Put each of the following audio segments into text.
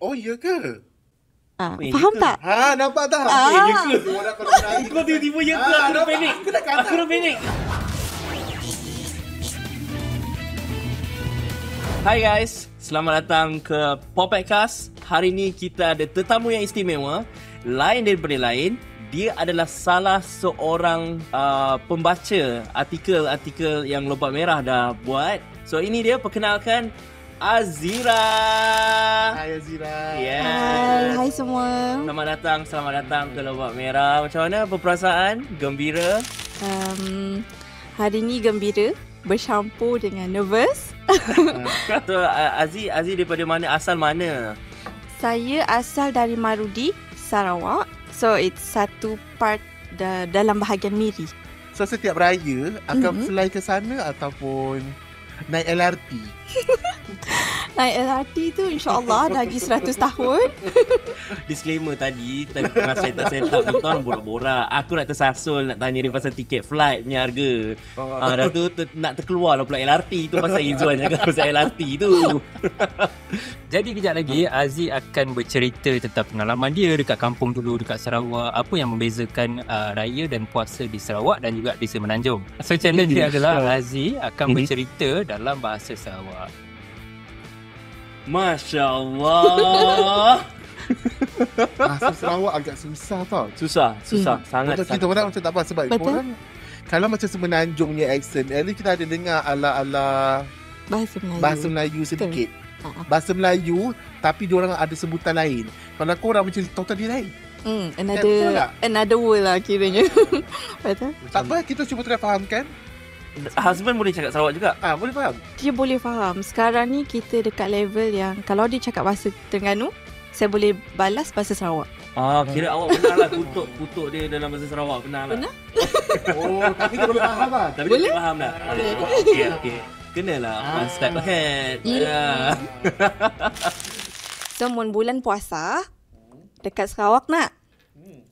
Oh, ya ke? Faham tak? Nampak tak? Ya ke? Orang kalau Melayu. Kau tiba-tiba ya ke? Aku dah panik. Aku dah panik. Hai guys, selamat datang ke Popcast. Hari ni kita ada tetamu yang istimewa, lain daripada lain. Dia adalah salah seorang pembaca artikel-artikel yang Lompat Merah dah buat. So ini dia, perkenalkan Azira. Hai Azira. Hai, hai semua. Selamat datang ke Lompat Merah. Macam mana perasaan? Gembira? Hari ni gembira, bercampur dengan nervous. So Aziz daripada mana? Asal mana? Saya asal dari Marudi, Sarawak. So it's satu part dalam bahagian Miri. So setiap raya akan fly ke sana ataupun naik LRT? Naik LRT tu insyaAllah lagi 100 tahun. Disclaimer tadi masa saya tak set up tuan borak-borak. Aku nak tersasul nak tanya dia pasal tiket flight punya harga. Dah tu nak terkeluar lah pula LRT tu pasal Izzuan cakap pasal LRT tu. Jadi kejap lagi Aziz akan bercerita tentang pengalaman dia dekat kampung dulu dekat Sarawak. Apa yang membezakan raya dan puasa di Sarawak dan juga di Semenanjung. So challenge dia adalah Aziz akan bercerita dalam bahasa Sarawak. Masya Allah. Bahasa Sarawak agak susah tau. Susah sangat. Untuk kita orang macam tak apa sebab korang kalau macam Semenanjung punya accent, at least kita ada dengar ala-ala bahasa Melayu sedikit. Bahasa Melayu tapi diorang ada sebutan lain. Kalau korang macam total dia lain. Another world lah kiranya. Betul? Tak apa, kita cuba try fahamkan. Husband boleh cakap Sarawak juga? Boleh faham? Dia boleh faham. Sekarang ni kita dekat level yang kalau dia cakap bahasa Terengganu, saya boleh balas bahasa Sarawak. Kira awak pernah lah kutuk dia dalam bahasa Sarawak. Pernah? Tapi dia boleh faham lah. Tapi dia boleh faham lah. Okay. Kenalah one step ahead. So, bulan puasa dekat Sarawak nak.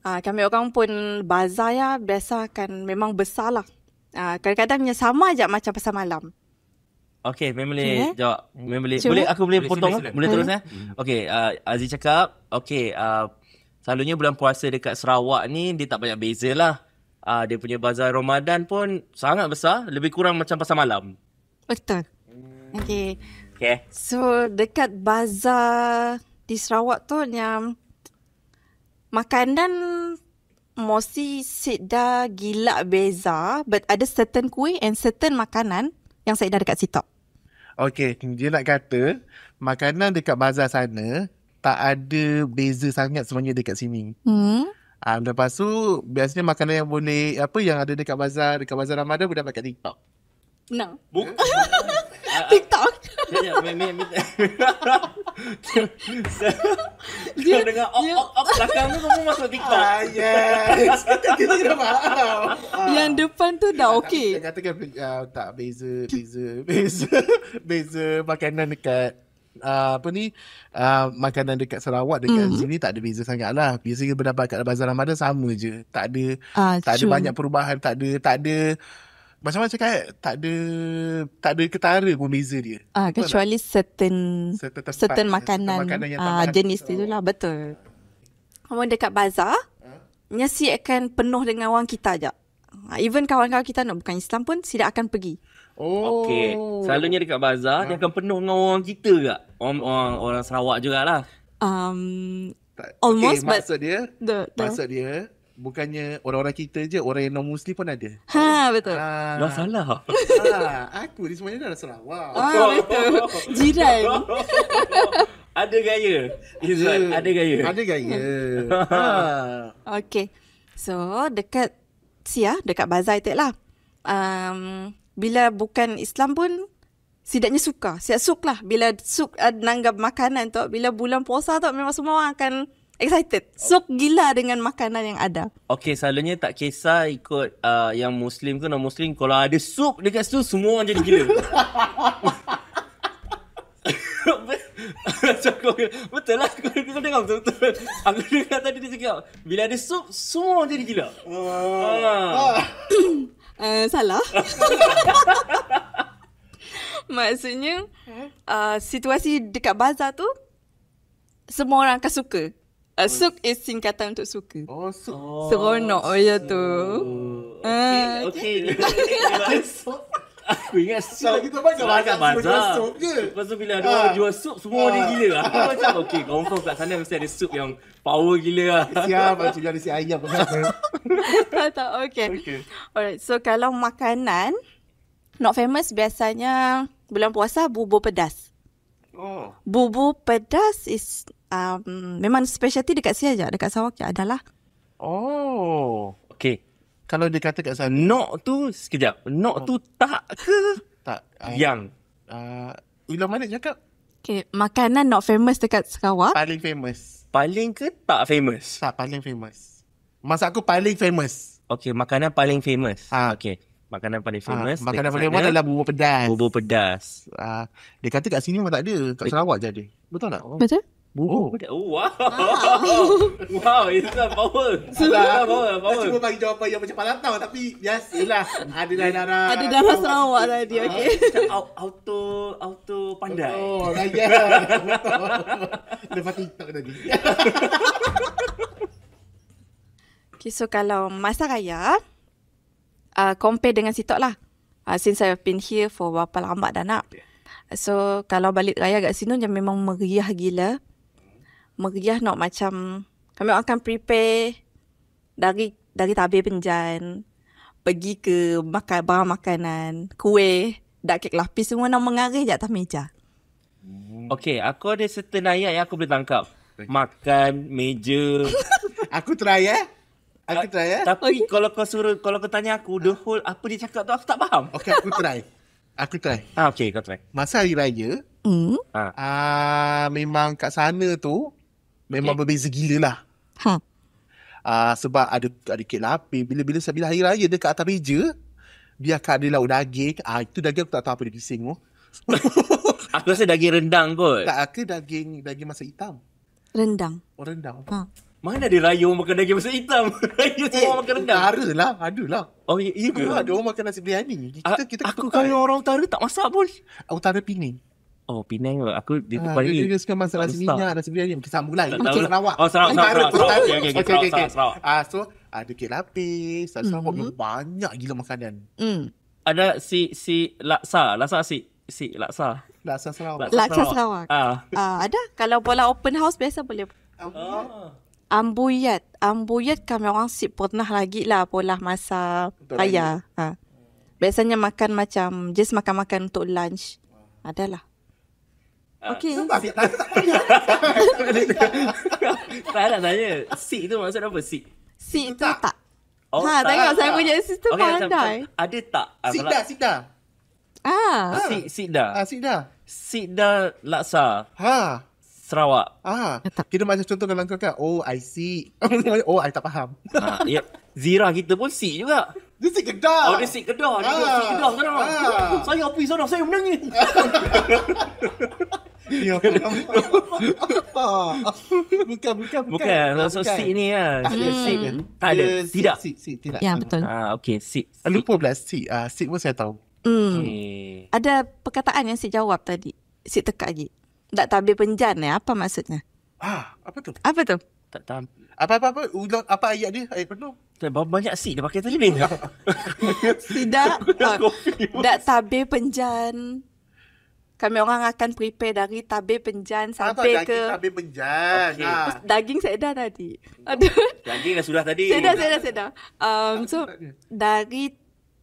Kami orang pun bazar ya, biasa kan memang besar lah. Kadang-kadang sama aja macam pasar malam. Okay, boleh jawab. Boleh aku boleh potong? Boleh terus Okay, Aziz cakap, okay, selalunya bulan puasa dekat Sarawak ni dia tak banyak beza lah. Dia punya bazar Ramadan pun sangat besar, lebih kurang macam pasar malam. Betul. Okay. So, dekat bazar di Sarawak tu yang makanan mesti dah gila beza, but ada certain kuih and certain makanan yang saya dah dekat situ. Okay, dia nak kata makanan dekat bazar sana tak ada beza sangat sebenarnya dekat sini. Lepas tu biasanya makanan yang boleh yang ada dekat bazar Ramadan boleh dapat kat TikTok. No. TikTok. Dia dengar belakang tu kamu masuk TikTok. Yes. Kita kena faham. Yang depan tu dah okey. Dia katakan tak beza makanan dekat makanan dekat Sarawak dekat sini tak ada beza sangat lah. Biasanya berdapat kat bazar Ramadan sama je. Tak ada banyak perubahan, tak ada macam-macam cakap, tak ada ketara pun beza dia. Kecuali certain makanan yang jenis tu lah. Betul. Kamu dekat bazar mesti akan penuh dengan orang kita je. Even kawan-kawan kita bukan Islam pun tidak akan pergi. Okay, selalunya dekat bazar dia akan penuh dengan orang kita ke? Orang Sarawak jugalah. Almost, maksud dia bukannya orang-orang kita je, orang yang non-Muslim pun ada. Betul. Dah salah. Aku ni semuanya dah Sarawak. Betul. Jiran. Ada gaya. Izzuan, ada gaya. Okay. So, dekat bazar itu lah. Bila bukan Islam pun, setidaknya suka. Siap suk lah. Bila suk nanggap makanan tu, bila bulan puasa tu, memang semua orang akan excited. Suk gila dengan makanan yang ada. Okay, selalunya tak kisah ikut yang Muslim ke non-Muslim. Kalau ada sup dekat situ, semua orang jadi gila. Betul lah. Aku dengar betul-betul. Aku dengar tadi dia cakap, bila ada sup, semua orang jadi gila. Salah. Maksudnya situasi dekat bazar tu semua orang akan suka. Suk is singkatan untuk suka. Oh, so. Seronok je tu. Okay. Aku ingat Kalau sup. kita makan Makan bazar. sup je. Lepas tu bila ada orang jual sup, semua orang dia gila. Aku macam okay, confirm kat sana mesti ada sup yang power gila lah. Siap, macam ada si ayam. Tak, okay. Alright, so kalau makanan not famous biasanya bulan puasa bubur pedas. Oh. Bubur pedas is memang specialty dekat sini aja, dekat Sarawak je adalah. Oh. Okay. Kalau dia kata kat sana. Nok tu, sekejap. Nok tu tak ke? Tak. Yang. Ulang mana cakap? Okay, makanan not famous dekat Sarawak. Paling famous. Paling ke tak famous? Tak, paling famous. Masa aku paling famous. Okay, makanan paling famous. Ah. Okay. Makanan paling famous. Makanan dekat paling sana, famous adalah bubur pedas. bubur pedas. Dia kata kat sini memang tak ada. Kat Sarawak je ada. Betul tak? Betul? Bubur. Oh, wow. Wow, itu lah power. Power. Cuba bagi jawapan yang macam palantau tapi biasalah. Ada darah. Ada darah Sarawak tadi, okay. Auto pandai. Oh, raya. Lepas TikTok tadi. Okay, so kalau masa raya, compare dengan sitok lah. Since I've been here for berapa lama dah nak. So, kalau balik raya kat sini memang meriah gila. Meriah nak macam, kami akan prepare dari tabir penjan, pergi ke makan barang makanan, kuih, dak kek lapis semua nak mengaris je atas meja. Okay, aku ada certain ayat yang aku boleh tangkap. Makan, meja. Aku try Tapi kalau kau tanya aku, the whole apa dia cakap tu aku tak faham. Okay, aku try. Okay, kau try. Masa hari raya, memang kat sana tu memang berbeza gila lah. Sebab ada kek lapis. Bila hari raya dekat atas meja, biarkan ada lauk daging. Itu daging aku tak tahu apa dia bising tu. Aku rasa daging rendang kot. Tak, ke daging masak hitam. Rendang. Oh, rendang. Mana ada raya orang makan daging masak hitam? Raya semua orang makan rendang. Ada lah. Oh, iya ke? Ada orang makan nasi biryani. Aku kalau orang utara tak masak pun. Utara Penang. Oh, Penang kot. Aku dia tu Dia suka masak nasi minyak, nasi biryani. Kita sambung lah. Tak Itu tahu. Sarawak. Oh, Sarawak. Okay. Sarawak. So, ada kek lapis. Sarawak memang banyak gila makanan. Ada si laksa. Laksa. Laksa Sarawak. Laksa Sarawak. Ada. Kalau bola open house biasa boleh. Ambuyat kami orang pernah lagi lah pola masa raya. Biasanya makan macam just makan untuk lunch. Adalah. Okay. Tak nak tanya. Sik tu maksud apa? Sik itu tak. Oh, tengok saya punya sister pandai. Ada tak? Sikda. Sikda laksa. Sarawak. Kita macam contoh kalau kau kan, oh I see. Oh I tak faham. Ya. Zira kita pun sik juga. Dia sik Kedah. Oh, dia sik Kedah. Dia sik Kedah sana. Saya pergi sana, saya menangis. Ya. Bukan. So sik ni lah. Sik tak ada. Tidak. Sik tidak. Ya, betul. Okay, sik. Lupa pula sik. Sik pun saya tahu. Okay. Ada perkataan yang Sik jawab tadi. Sik tekak lagi. Tak tabir penjan apa maksudnya? Apa tu? Apa tu? Tak tahu. Apa? Ulang apa ayat dia? Ayat penuh. Banyak sik dia pakai tadi ni. Tidak. Tak tabir penjan. Kami orang akan prepare dari tabir penjan sampai ke tabir penjan. Okay. daging saya dah tadi. Aduh. Daging dah sudah tadi. Saya dah. So dari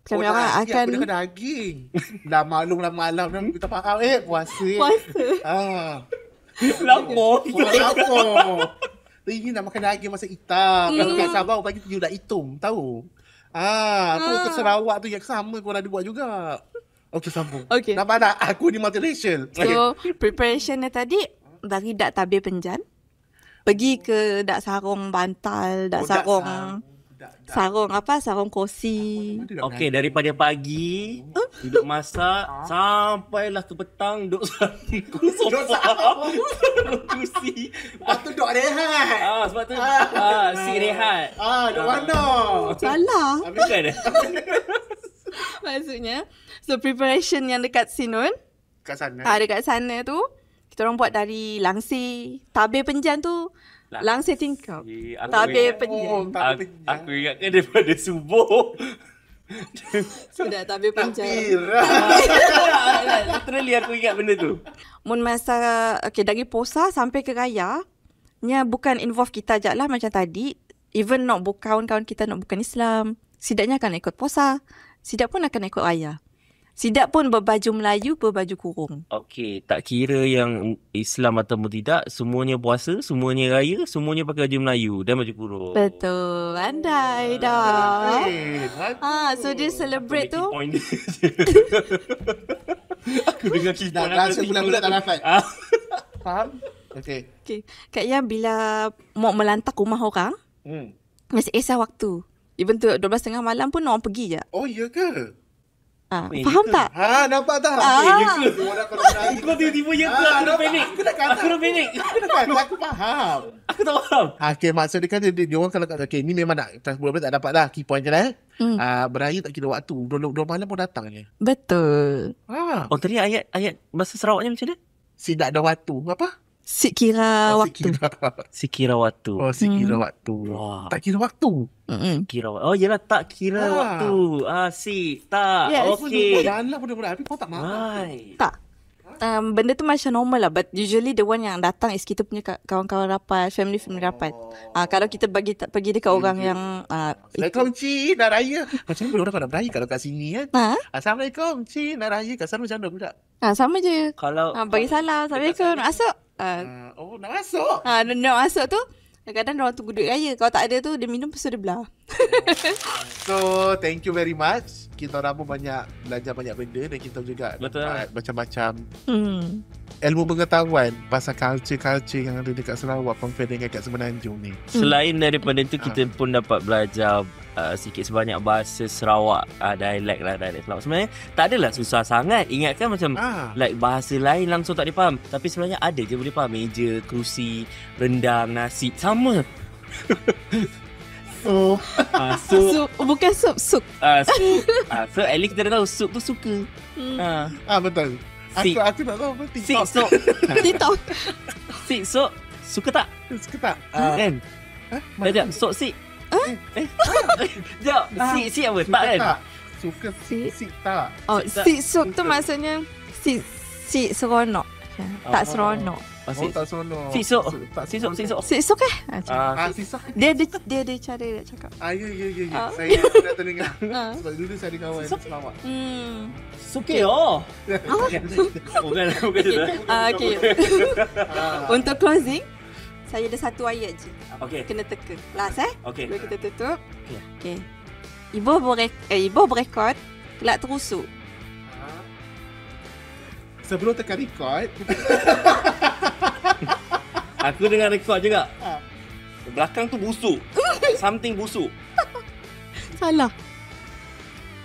kami orang akan Aku dah daging. Dah malam kita faham puasa. Lama. Ini nak makan daging masak hitam. Kalau kat Sabah pagi tu dah hitung, tahu? Tu ke Sarawak tu yang sama kau ada buat juga. Okey, sambung. Okay. Nampak tak? Aku ni multiracial. So preparation dia tadi dari dak tabir penjan pergi ke dak sarung bantal, dak sarung sarung kursi. Okey, daripada pagi duduk masak sampailah ke petang duduk sofa. Kursi. Lepas tu duduk rehat. Sebab tu si rehat. Duduk mana? Salah. Bukan. Maksudnya, so preparation yang dekat Sinun, Kat sana. dekat sana tu Kita orang buat dari langsir. Tabir penjan tu langsir tingkap. Tabir penjan. Aku ingatkan daripada subuh. Sudah tabir penjan. Literally aku ingat benda tu. Mun masa dari posa sampai ke raya, nya bukan involve kita je lah macam tadi. Even nak kawan-kawan kita nak bukan Islam, sidaknya akan ikut posa. Sidak pun akan ikut raya. Sidak pun berbaju Melayu, berbaju kurung. Okey, tak kira yang Islam ataupun tidak, semuanya puasa, semuanya raya, semuanya pakai baju Melayu dan baju kurung. Betul. Andai dah. So dia celebrate tu. Aku dengar cerita Rasa bulan-bulan tak dapat. Faham? Okay. Kayaknya bila mau melantak rumah orang, masih kisah waktu. Even tu 12.30 malam pun orang pergi je. Oh, ya ke? Faham tak? Nampak tak? Ya ke? Kau tiba-tiba ya ke? Aku dah panik. Aku dah panik. Aku faham. Aku tak faham. Okay, maksud dia kan dia orang kalau okay, ni memang nak bulan-bulan tak dapat dah. Key point je lah. Beraya tak kira waktu. 2 malam pun datang je. Betul. Oh, tadi ayat bahasa Sarawaknya macam mana? Sidak ada waktu. Apa? Sikira waktu. Sikira waktu. Oh, sikira waktu. Wah. Tak kira waktu. Kira waktu. Oh, yelah tak kira waktu. Tak. Yes. Okey. Dalam budak-budak habis kau tak makan. Tak. Benda tu macam normal lah. But usually the one yang datang is kita punya kawan-kawan rapat, family rapat. Kalau kita pergi dekat orang yang Assalamualaikum Cik, nak raya. Macam mana orang nak beraya kalau kat sini kan? Assalamualaikum Cik, nak raya. Kat sana macam mana budak? sama je. Kalau Bagi salam. Assalamualaikum. Nak masuk? Nak masuk? Nak masuk tu. Kadang-kadang orang tunggu duit raya. Kalau tak ada tu, dia minum lepas tu dia belah. So, thank you very much. Kita orang pun belajar banyak benda dan kita juga dapat macam-macam ilmu pengetahuan pasal culture yang ada dekat Sarawak compare dengan kat Semenanjung ni. Selain daripada itu, kita pun dapat belajar sikit sebanyak bahasa Sarawak, dialek Sarawak. Sebenarnya tak adalah susah sangat. Ingatkan macam like bahasa lain langsung tak dipaham, tapi sebenarnya ada je boleh faham. Meja, kerusi, rendang, nasi, sama. Sup. Bukan sup. So at least kita dah tahu sup tu suka. Betul. Aku tak tahu apa TikTok. TikTok. Sok suka tak? Suka tak? Kan? Sekejap, sok sik. Sekejap, sik apa? Tak kan? Suka sik tak? Oh, sik sup tu maksudnya sik seronok. Tak seronok. Tak seronok. Sik sok. Sik sup ke? Sik sok. Dia ada cara dia cakap. Ya. Saya dah terdengar. Sebab dulu saya ada kawan di Sarawak. Suka Bukan tu. Okay. Untuk closing, saya ada satu ayat je. Okay. Kena teka. Last Okay. Lalu kita tutup. Okay. Ibu berekod, kelak terusuk. Sebelum tekan record, aku dengar rekod juga. Belakang tu busuk. Something busuk. Salah.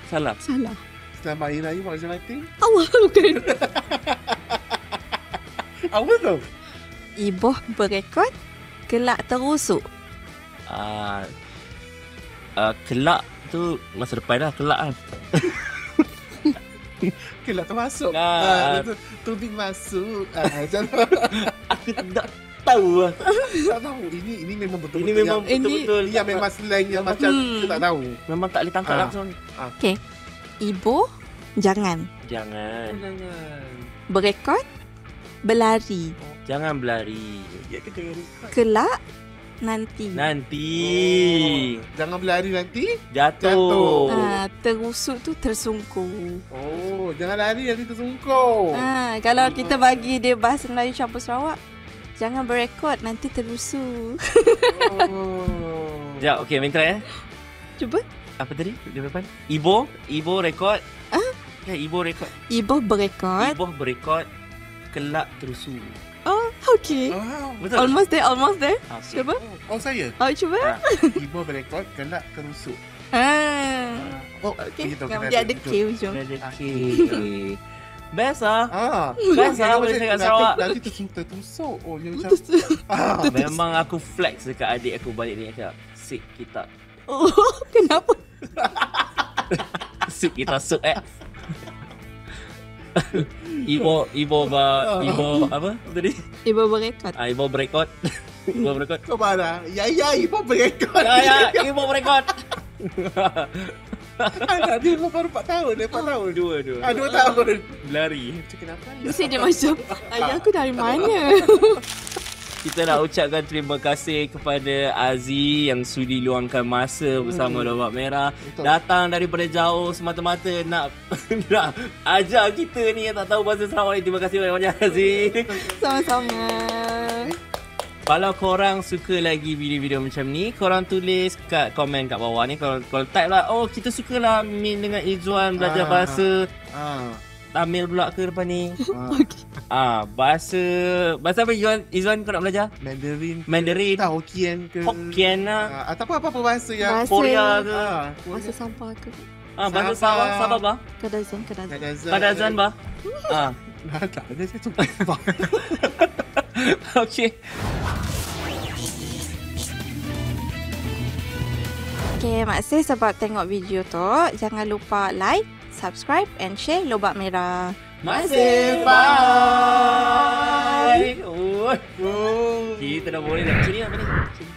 selamat Hari Raya Mazalatin. Awal bukan. Apa tu? Ibu berekod, kelak terusuk. Kelak tu masa depan dah, kelak kan. Kelak termasuk. Tubing masuk. Macam Aku tak tahu lah. tak tahu. Ini memang betul-betul. Ini memang betul-betul. Yang memang slang yang macam kita tak tahu. Memang tak boleh tangkap langsung. Okay. Ibu, jangan. Jangan Berekod, berlari. Jangan berlari. Ya ke jangan record? Kelak, nanti. Jangan berlari nanti. Jatuh. Terusuk tu tersungkur. Oh, jangan lari nanti tersungkur. Kalau kita bagi dia bahasa Melayu campur Sarawak, jangan berekod, nanti terusuk. Sekejap, okay, main try Cuba. Apa tadi? Di depan. Ibu rekod. Ya, Ibu rekod. Ibu berekod. Ibu berekod. Kelak terusuk. Oh, okay. Betul? Almost there. Okay. Cuba. Oh, saya. Cuba. Ibu berekod, kelak terusuk. Okay. Begitu, Dia ada K ujung. Okay. Best lah. Best Best lah boleh cakap Sarawak. Nanti tertusuk. Oh, dia macam Memang aku flex dekat adik aku balik ni cakap. Sik kita. Oh, kenapa? Sik kita suk Ibo apa tadi? Ibu berekod. Ibo berekod. Ibo berekod. Kau marah. Ya, Ibu berekod. Ya, Ibo berekod. Dia baru 4 tahun. 4 tahun. 2 tahun. Lari. Kenapa? Mesti dia macam, ayah aku dari mana? Kita nak ucapkan terima kasih kepada Aziz yang sudi luangkan masa bersama Lobak Merah. Betul. Datang daripada jauh semata-mata nak ajar kita ni yang tak tahu bahasa Sarawak ni. Terima kasih banyak-banyak Aziz. Sama-sama. Kalau korang suka lagi video-video macam ni, korang tulis kat komen kat bawah ni. Korang type lah, oh kita sukalah Min dengan Izzuan belajar bahasa Tamil pula ke depan ni. Bahasa apa Izzuan kau nak belajar? Mandarin. Tak, Hokkien ke. Hokkien lah. Ataupun apa-apa bahasa yang Korea ke. Bahasa sampah ke? Bahasa Sabah bah. Kadazan bah. Tak ada saya sumpah. Okey. Okay, maksud sebab tengok video tu, jangan lupa like, subscribe and share Lobak Merah. Masih bye. Kita dah boleh dah. Sini apa ni? Sini.